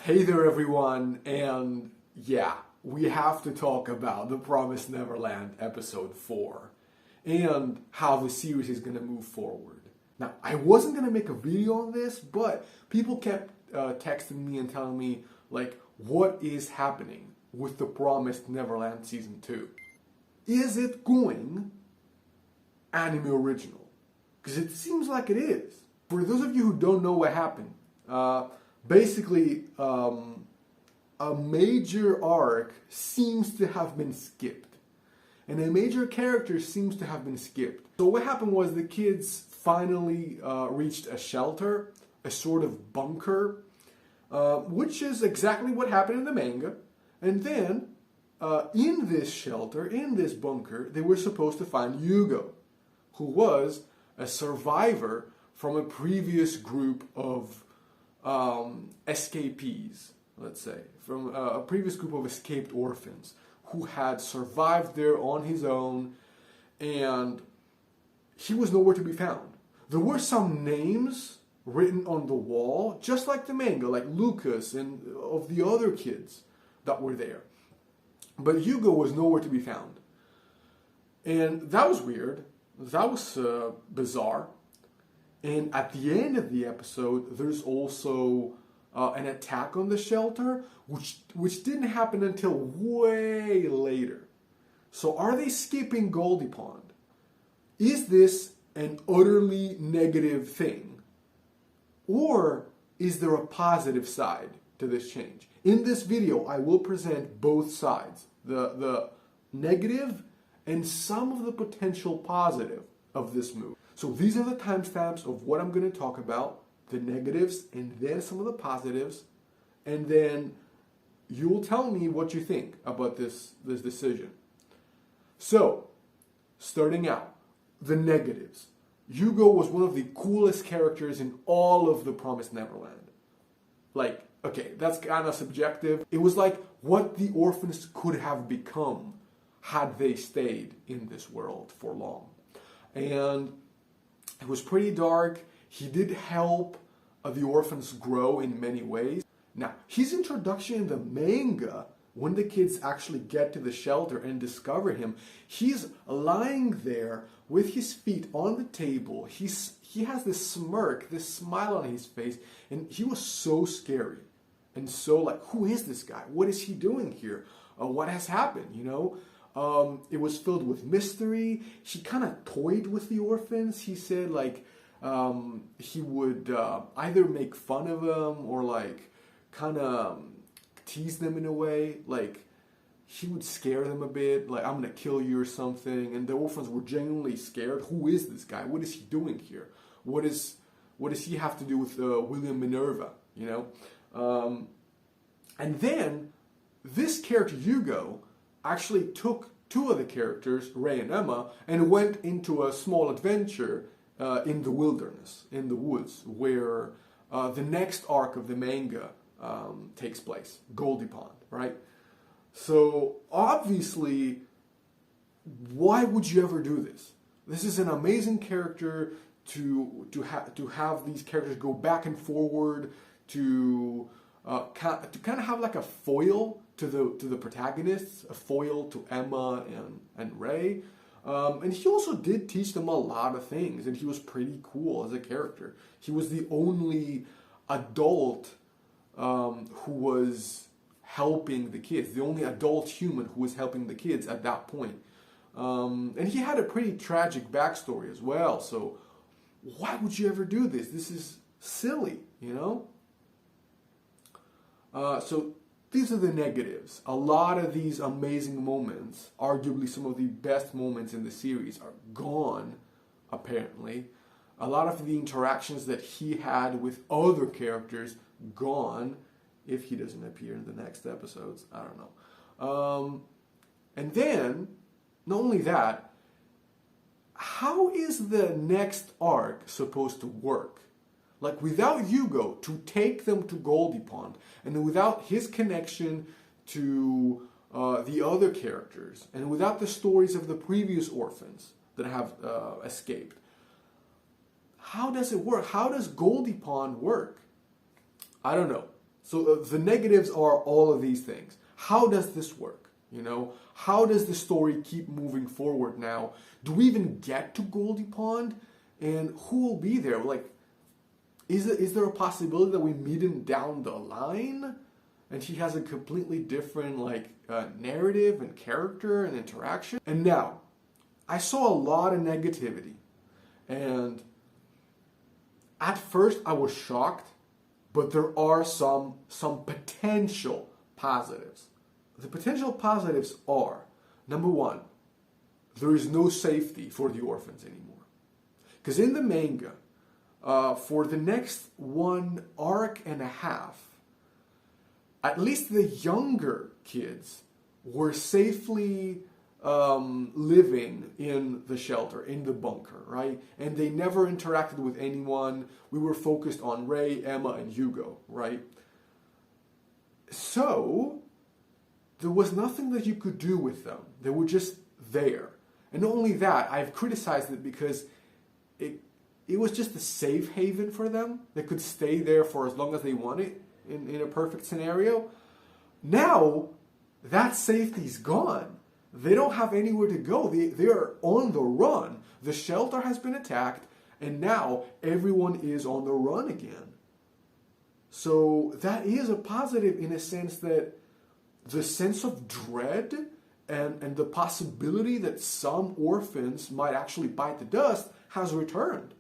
Hey there everyone, and yeah, we have to talk about the Promised Neverland episode 4 and how the series is going to move forward. Now, I wasn't going to make a video on this, but people kept texting me and telling me, like, what is happening with the Promised Neverland Season 2? Is it going anime original? Because it seems like it is. For those of you who don't know what happened, basically, a major arc seems to have been skipped. And a major character seems to have been skipped. So what happened was the kids finally reached a shelter, a sort of bunker, which is exactly what happened in the manga. And then, in this shelter, in this bunker, they were supposed to find Yuugo, who was a survivor from a previous group of escapees, let's say, from a previous group of escaped orphans who had survived there on his own, and he was nowhere to be found. There were some names written on the wall, just like the manga, like Lucas and of the other kids that were there. But Yuugo was nowhere to be found. And that was weird. That was bizarre. And at the end of the episode, there's also an attack on the shelter, which didn't happen until way later. So are they skipping Goldy Pond? Is this an utterly negative thing? Or is there a positive side to this change? In this video, I will present both sides, the negative and some of the potential positive of this move. So these are the timestamps of what I'm going to talk about, the negatives and then some of the positives, and then you'll tell me what you think about this decision. So, starting out, the negatives. Yuugo was one of the coolest characters in all of the Promised Neverland. Like, okay, that's kind of subjective. It was like what the orphans could have become had they stayed in this world for long. And it was pretty dark. He did help the orphans grow in many ways. Now, his introduction in the manga, when the kids actually get to the shelter and discover him, he's lying there with his feet on the table. He has this smirk, this smile on his face, and he was so scary. And so, like, who is this guy? What is he doing here? What has happened, you know? It was filled with mystery. He kind of toyed with the orphans. He said, like, he would either make fun of them or, like, kind of tease them in a way. Like, he would scare them a bit, like, I'm going to kill you or something. And the orphans were genuinely scared. Who is this guy? What is he doing here? What does he have to do with William Minerva, you know? And then, this character, Yuugo, actually took two of the characters, Ray and Emma, and went into a small adventure in the wilderness, in the woods, where the next arc of the manga takes place, Goldy Pond, right? So obviously, why would you ever do this? This is an amazing character to have these characters go back and forward, to kind of have like a foil to the protagonists, a foil to Emma and Ray. And he also did teach them a lot of things, and he was pretty cool as a character. He was the only adult who was helping the kids, the only adult human who was helping the kids at that point. And he had a pretty tragic backstory as well, so why would you ever do this? This is silly, you know? So these are the negatives. A lot of these amazing moments, arguably some of the best moments in the series, are gone, apparently. A lot of the interactions that he had with other characters, gone, if he doesn't appear in the next episodes. I don't know. And then, not only that, how is the next arc supposed to work? Like, without Yuugo to take them to Goldy Pond, and without his connection to the other characters, and without the stories of the previous orphans that have escaped, how does it work? How does Goldy Pond work? I don't know. So the negatives are all of these things. How does this work? You know, how does the story keep moving forward now? Do we even get to Goldy Pond? And who will be there? Like, is there a possibility that we meet him down the line? And he has a completely different narrative and character and interaction. And now, I saw a lot of negativity. And at first I was shocked, but there are some potential positives. The potential positives are, number one, there is no safety for the orphans anymore. Because in the manga, for the next one arc and a half, at least the younger kids were safely living in the shelter, in the bunker, right? And they never interacted with anyone. We were focused on Rei, Emma, and Yuugo, right? So there was nothing that you could do with them. They were just there. And not only that, I've criticized it because it was just a safe haven for them. They could stay there for as long as they wanted in a perfect scenario. Now, that safety's gone. They don't have anywhere to go. They are on the run. The shelter has been attacked, and now everyone is on the run again. So that is a positive in a sense that the sense of dread and the possibility that some orphans might actually bite the dust has returned.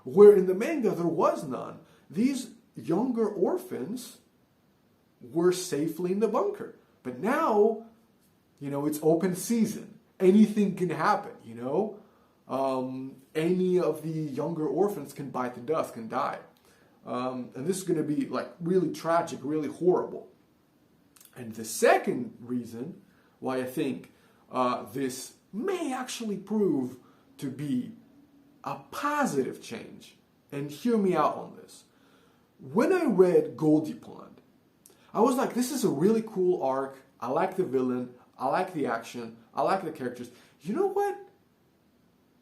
Where in the manga there was none. These younger orphans were safely in the bunker. But now, you know, it's open season. Anything can happen, you know. Any of the younger orphans can bite the dust, can die. And this is going to be like really tragic, really horrible. And the second reason why I think this may actually prove to be a positive change, and hear me out on this. When I read Goldy Pond, I was like, this is a really cool arc. I like the villain. I like the action. I like the characters. You know what?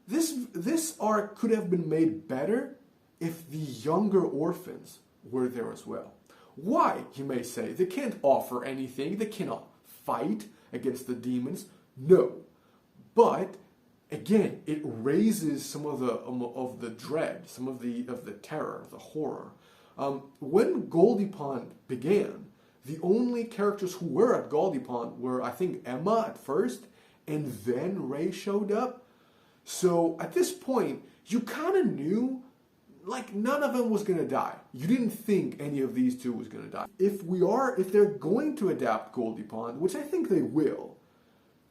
This arc could have been made better if the younger orphans were there as well. Why, you may say? They can't offer anything. They cannot fight against the demons. No. But again, it raises some of the dread, some of the terror, the horror. When Goldy Pond began, the only characters who were at Goldy Pond were, I think, Emma at first, and then Rei showed up. So at this point, you kind of knew, like, none of them was going to die. You didn't think any of these two was going to die. If they're going to adapt Goldy Pond, which I think they will,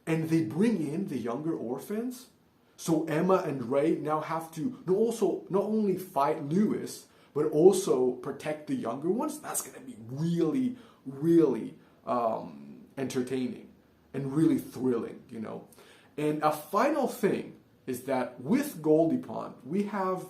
and they bring in the younger orphans, so Emma and Rei now have to not only fight Lewis, but also protect the younger ones, that's going to be really, really entertaining and really thrilling, you know. And a final thing is that with Goldy Pond, we have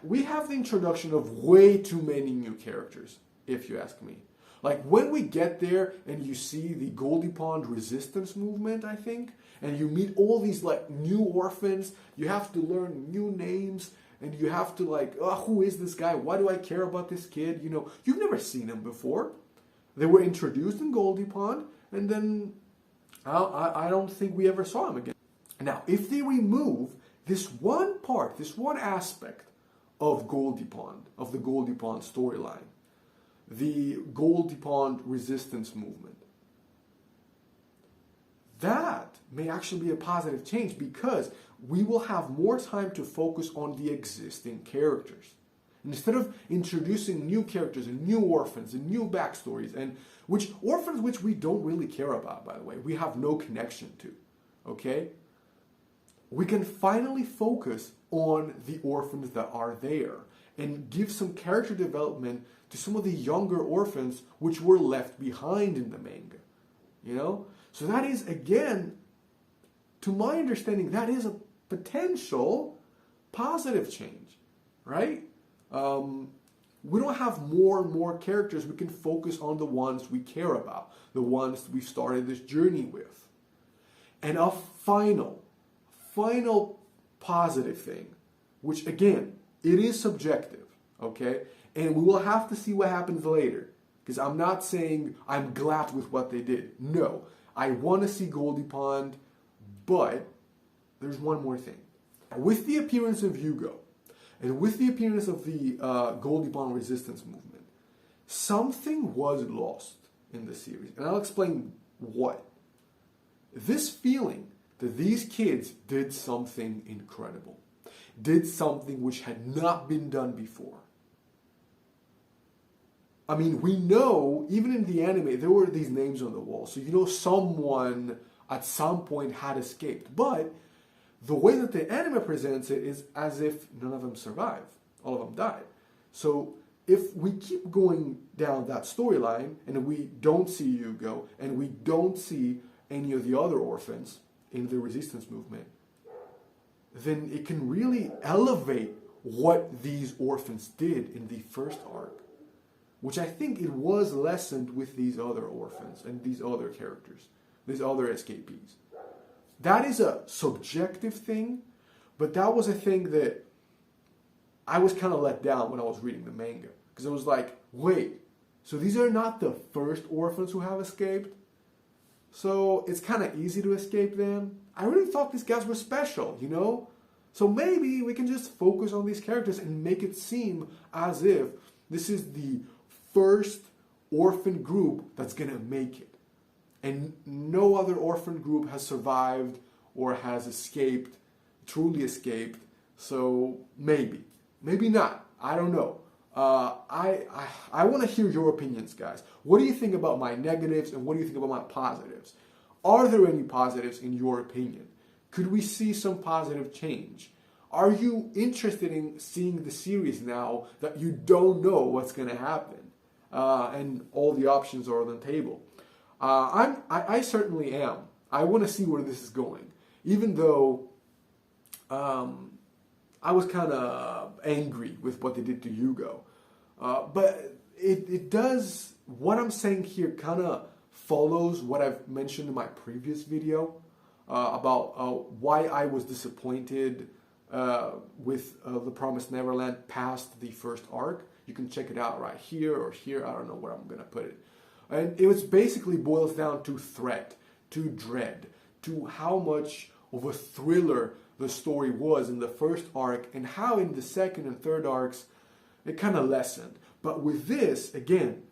the introduction of way too many new characters, if you ask me. Like, when we get there and you see the Goldy Pond resistance movement, I think, and you meet all these, like, new orphans, you have to learn new names, and you have to, like, who is this guy? Why do I care about this kid? You know, you've never seen him before. They were introduced in Goldy Pond, and then I don't think we ever saw him again. Now, if they remove this one part, this one aspect of Goldy Pond, of the Goldy Pond storyline, the Goldy Pond resistance movement, that may actually be a positive change because we will have more time to focus on the existing characters. Instead of introducing new characters and new orphans and new backstories, and which we don't really care about, by the way, we have no connection to, okay? We can finally focus on the orphans that are there and give some character development to some of the younger orphans which were left behind in the manga, you know? So that is, again, to my understanding, that is a potential positive change, right? We don't have more and more characters. We can focus on the ones we care about, the ones we've started this journey with. And a final positive thing, which again, it is subjective, okay? And we will have to see what happens later. Because I'm not saying I'm glad with what they did. No, I want to see Goldy Pond, but there's one more thing. With the appearance of Yuugo, and with the appearance of the Goldy Pond resistance movement, something was lost in the series. And I'll explain what. This feeling that these kids did something incredible, did something which had not been done before. I mean, we know, even in the anime, there were these names on the wall. So you know someone at some point had escaped. But the way that the anime presents it is as if none of them survived. All of them died. So if we keep going down that storyline and we don't see Yuugo and we don't see any of the other orphans in the resistance movement, then it can really elevate what these orphans did in the first arc, which I think it was lessened with these other orphans and these other characters, these other escapees. That is a subjective thing, but that was a thing that I was kind of let down when I was reading the manga. Because I was like, wait, so these are not the first orphans who have escaped? So it's kind of easy to escape them? I really thought these guys were special, you know? So maybe we can just focus on these characters and make it seem as if this is the first orphan group that's gonna make it. And no other orphan group has survived or has escaped, truly escaped. So maybe not. I don't know. I want to hear your opinions, guys. What do you think about my negatives and what do you think about my positives? Are there any positives in your opinion? Could we see some positive change? Are you interested in seeing the series now that you don't know what's going to happen? And all the options are on the table. I certainly am. I want to see where this is going. Even though I was kind of angry with what they did to Yuugo. But it does, what I'm saying here kind of follows what I've mentioned in my previous video about why I was disappointed with The Promised Neverland past the first arc. You can check it out right here or here. I don't know where I'm going to put it. And it was basically boils down to threat, to dread, to how much of a thriller the story was in the first arc and how in the second and third arcs it kind of lessened. But with this, again,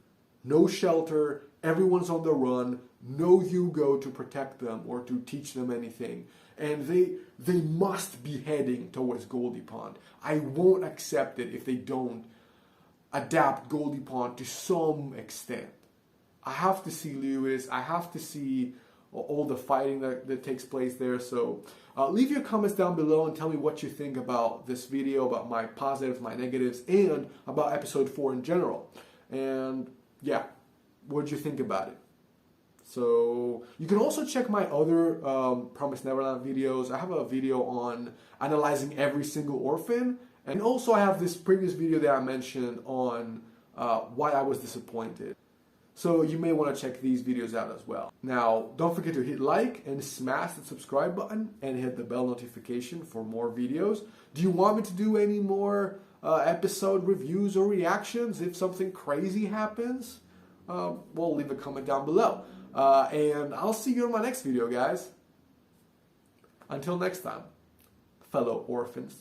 no shelter, everyone's on the run, no Yuugo to protect them or to teach them anything. And they must be heading towards Goldy Pond. I won't accept it if they don't adapt Goldy Pond to some extent. I have to see Lewis, I have to see all the fighting that takes place there. So leave your comments down below and tell me what you think about this video, about my positives, my negatives, and about episode 4 in general. And yeah, what did you think about it? So you can also check my other Promised Neverland videos. I have a video on analyzing every single orphan. And also I have this previous video that I mentioned on why I was disappointed. So you may want to check these videos out as well. Now, don't forget to hit like and smash the subscribe button and hit the bell notification for more videos. Do you want me to do any more episode reviews or reactions if something crazy happens? Well, leave a comment down below. And I'll see you in my next video, guys. Until next time, fellow orphans.